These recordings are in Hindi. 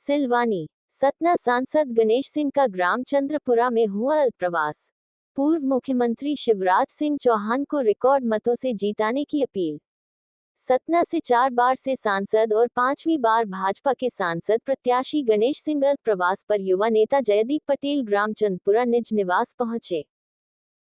सिलवानी। सतना सांसद गणेश सिंह का ग्राम चंद्रपुरा में हुआ अल्पप्रवास। पूर्व मुख्यमंत्री शिवराज सिंह चौहान को रिकॉर्ड मतों से जीताने की अपील। सतना से 4 बार से सांसद और 5वीं बार भाजपा के सांसद प्रत्याशी गणेश सिंह अल्पप्रवास पर युवा नेता जयदीप पटेल ग्राम चंदपुरा निज निवास पहुंचे।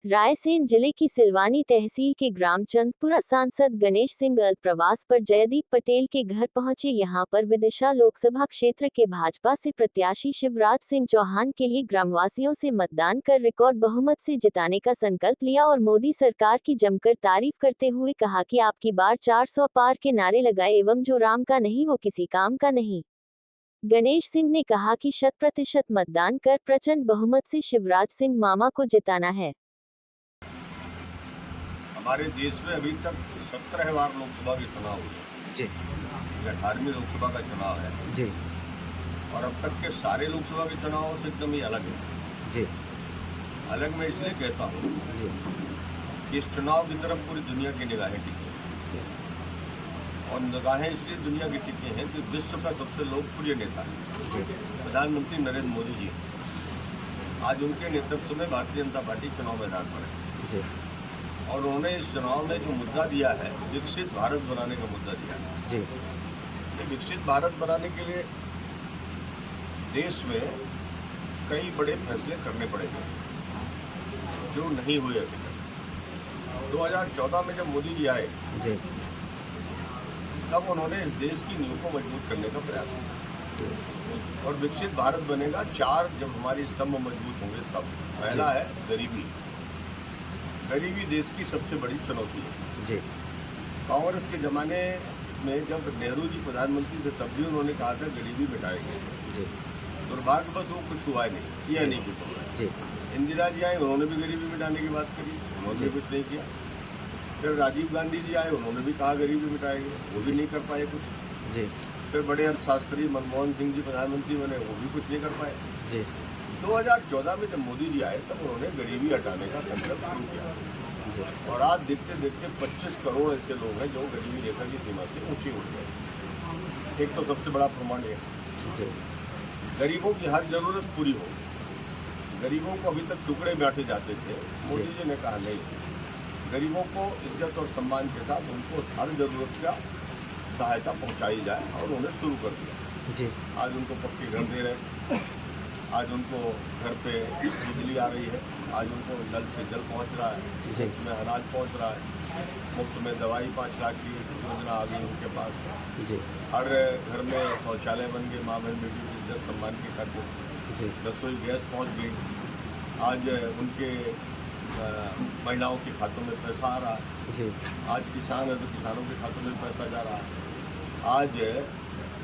रायसेन जिले की सिलवानी तहसील के ग्राम चंदपुरा सांसद गणेश सिंह अल्पप्रवास पर जयदीप पटेल के घर पहुंचे। यहां पर विदिशा लोकसभा क्षेत्र के भाजपा से प्रत्याशी शिवराज सिंह चौहान के लिए ग्रामवासियों से मतदान कर रिकॉर्ड बहुमत से जिताने का संकल्प लिया और मोदी सरकार की जमकर तारीफ करते हुए कहा कि आपकी बार 400 पार के नारे लगाए एवं जो राम का नहीं वो किसी काम का नहीं। गणेश सिंह ने कहा कि 100% मतदान कर प्रचंड बहुमत से शिवराज सिंह मामा को जिताना है। हमारे देश में अभी तक 17 बार लोकसभा के चुनाव हुए जी। 18वीं लोकसभा का चुनाव है जी। और अब तक के सारे लोकसभा के चुनावों से एकदम ही अलग है जी। अलग मैं इसलिए कहता हूँ जी कि इस चुनाव की तरफ पूरी दुनिया की निगाहें टिकी हैं। और निगाहें इसलिए दुनिया की टिकी हैं कि विश्व का सबसे लोकप्रिय नेता है प्रधानमंत्री नरेंद्र मोदी जी। आज उनके नेतृत्व में भारतीय जनता पार्टी चुनाव मैदान पर है जी। और उन्होंने इस चुनाव में जो मुद्दा दिया है विकसित भारत बनाने का मुद्दा दिया है जी। ये विकसित भारत बनाने के लिए देश में कई बड़े फैसले करने पड़ेंगे जो नहीं हुए अभी तक। 2014 में जब मोदी जी आए जी तब उन्होंने इस देश की नींव को मजबूत करने का प्रयास किया और विकसित भारत बनेगा 4 जब हमारी स्तंभ मजबूत होंगे तब। पहला है गरीबी। गरीबी देश की सबसे बड़ी चुनौती है जी। कांग्रेस के ज़माने में जब नेहरू जी प्रधानमंत्री थे तब भी उन्होंने कहा था गरीबी मिटाएंगे जी। दुर्भाग्यवश वो कुछ हुआ नहीं, किया नहीं कुछ हुआ जी। इंदिरा जी आए, उन्होंने भी गरीबी मिटाने की बात करी, उन्होंने भी कुछ नहीं किया। फिर राजीव गांधी जी आए, उन्होंने भी कहा गरीबी मिटाएंगे, वो भी नहीं कर पाए कुछ जी। फिर बड़े अर्थशास्त्री मनमोहन सिंह जी प्रधानमंत्री बने, वो भी कुछ नहीं कर पाए जी। 2014 में जब मोदी जी आए तब उन्होंने गरीबी हटाने का संकल्प शुरू किया जी। और आज देखते देखते 25 करोड़ ऐसे लोग हैं जो गरीबी रेखा की सीमा से ऊंचे उठ गए। एक तो सबसे बड़ा प्रमाण है जी। गरीबों की हर जरूरत पूरी हो। गरीबों को अभी तक टुकड़े बांटे जाते थे, मोदी जी ने कहा नहीं, गरीबों को इज्जत और सम्मान के साथ उनको हर जरूरत का सहायता पहुँचाई जाए और उन्होंने शुरू कर दिया जी। आज उनको पक्के घर दे रहे, आज उनको घर पे बिजली आ रही है, आज उनको नल से जल पहुंच रहा है, मुफ्त में अनाज पहुंच रहा है, मुफ्त में दवाई 5 लाख की योजना आ गई उनके पास जी। हर घर में शौचालय बन गए, माँ बहन बेटी की इज्जत सम्मान के खातिर जी। रसोई गैस पहुंच गई। आज उनके महिलाओं के खातों में पैसा आ रहा है जी। आज किसान है तो किसानों के खातों में पैसा जा रहा है। आज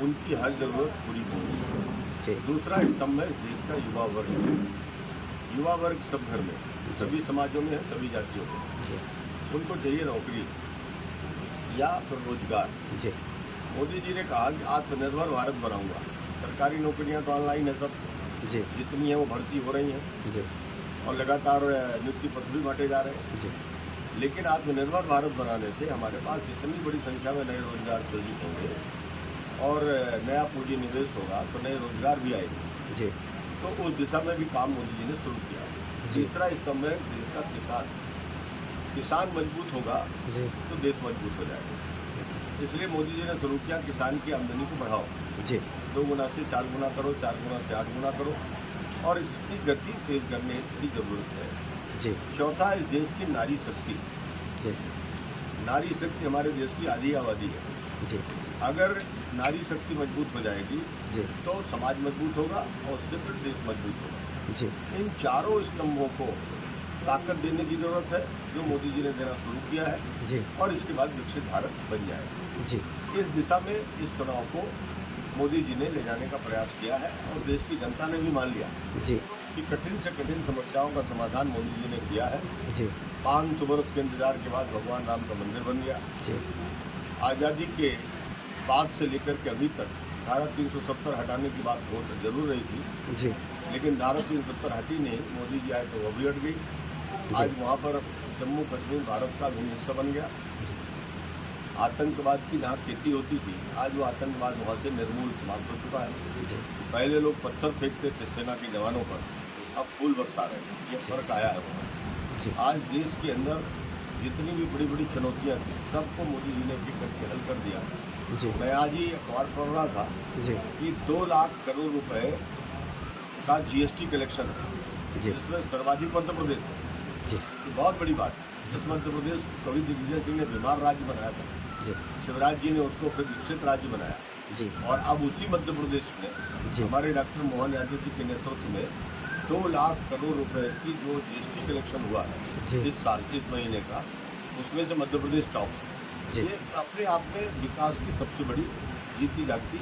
उनकी हर जरूरत पूरी हो गई। दूसरा स्तंभ है देश का युवा वर्ग। युवा वर्ग सब घर में, सभी समाजों में है, सभी जातियों में। उनको चाहिए नौकरी या फिर रोजगार जी। मोदी जी ने कहा कि आत्मनिर्भर भारत बनाऊंगा। सरकारी नौकरियां तो ऑनलाइन है सब जी, जितनी है वो भर्ती हो रही हैं जी। और लगातार नियुक्ति पत्र भी बांटे जा रहे हैं जी। लेकिन आत्मनिर्भर भारत बनाने से हमारे पास इतनी बड़ी संख्या में नए रोजगार सृजित होंगे और नया पूंजी निवेश होगा तो नए रोजगार भी आएंगे जी। तो उस दिशा में भी काम मोदी जी ने शुरू किया। तीसरा स्तंभ है देश का किसान। किसान मजबूत होगा जी तो देश मजबूत हो जाएगा। इसलिए मोदी जी ने शुरू किया किसान की आमदनी को बढ़ाओ जी। 2 गुना से 4 गुना करो, 4 गुना से 8 गुना करो और इसकी गति तेज करने की जरूरत है जी। चौथा है देश की नारी शक्ति जी। नारी शक्ति हमारे देश की आधी आबादी है जी। अगर नारी शक्ति मजबूत हो जाएगी जी तो समाज मजबूत होगा और उससे फिर देश मजबूत होगा जी। इन चारों स्तंभों को ताकत देने की जरूरत है जो मोदी जी ने देना शुरू किया है जी। और इसके बाद विकसित भारत बन जाएगा जी। इस दिशा में इस चुनाव को मोदी जी ने ले जाने का प्रयास किया है और देश की जनता ने भी मान लिया जी कि कठिन से कठिन समस्याओं का समाधान मोदी जी ने किया है जी। 500 वर्ष के इंतजार के बाद भगवान राम का मंदिर बन गया जी। आज़ादी के बाद से लेकर के अभी तक धारा 370 हटाने की बात बहुत जरूर रही थी जी। लेकिन धारा 370 हटी नहीं, मोदी जी आए तो वो भी हट गई। आज वहाँ पर जम्मू कश्मीर भारत का अभिन्न हिस्सा बन गया। आतंकवाद की जहाँ खेती होती थी, आज वो आतंकवाद वहाँ से निर्मूल समाप्त हो चुका है। पहले लोग पत्थर फेंकते थे सेना के जवानों पर, अब फूल बरसा रहे हैं। ये फर्क आया है वहाँ। आज देश के अंदर जितनी भी बड़ी बड़ी चुनौतियाँ थी, सबको मोदी जी ने एक करके हल कर दिया। मैं आज ही अखबार पढ़ रहा था कि 2 लाख करोड़ रुपए का GST कलेक्शन है, जिसमें सर्वाधिक मध्य प्रदेश है। ये बहुत बड़ी बात है। जिस मध्य प्रदेश को कभी दिग्विजय सिंह ने बीमार राज्य बनाया था, शिवराज जी ने उसको फिर विकसित राज्य बनाया, और अब उसी मध्य प्रदेश में हमारे डॉक्टर मोहन यादव जी के नेतृत्व में 2 लाख करोड़ रुपए की जो GST कलेक्शन हुआ है इस साल, इस महीने का, उसमें से मध्य प्रदेश टॉप है। ये अपने आप में विकास की सबसे बड़ी जीती जागती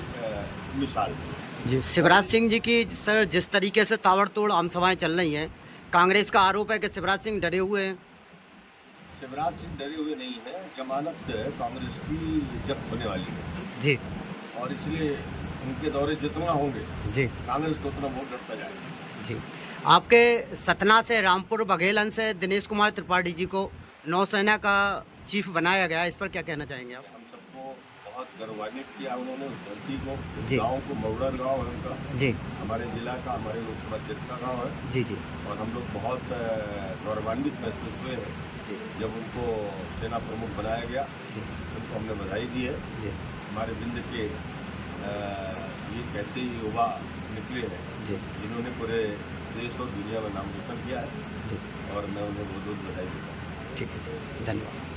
मिसाल है। जी, शिवराज सिंह जी की सर जिस तरीके से ताबड़तोड़ आमसभाएं चल रही हैं, कांग्रेस का आरोप है कि शिवराज सिंह डरे हुए हैं। शिवराज सिंह डरे हुए नहीं है, जमानत कांग्रेस की जब्त होने वाली है जी, और इसलिए उनके दौरे जितना होंगे जी कांग्रेस को उतना वोट बढ़ता जाएगा। जी। आपके सतना से रामपुर बघेलन से दिनेश कुमार त्रिपाठी जी को नौसेना का चीफ बनाया गया, इस पर क्या कहना चाहेंगे आप? हम सबको बहुत गौरवान्वित किया उन्होंने उस धरती को, जी। गाँव को, मौड़र गाँव है उनका, जी हमारे जिला का, हमारे लोकसभा क्षेत्र का गाँव है, जी जी और हम लोग बहुत गौरवान्वित महसूस हुए हैं जी जब उनको सेना प्रमुख बनाया गया। जी उनको हमने बधाई दी है। जी हमारे बिंद के ये कैसे युवा निकले हैं जी जिन्होंने पूरे देश और दुनिया में नाम रोशन किया है, जी, और मैं उन्हें बहुत बहुत बधाई देता हूँ। ठीक है जी, धन्यवाद।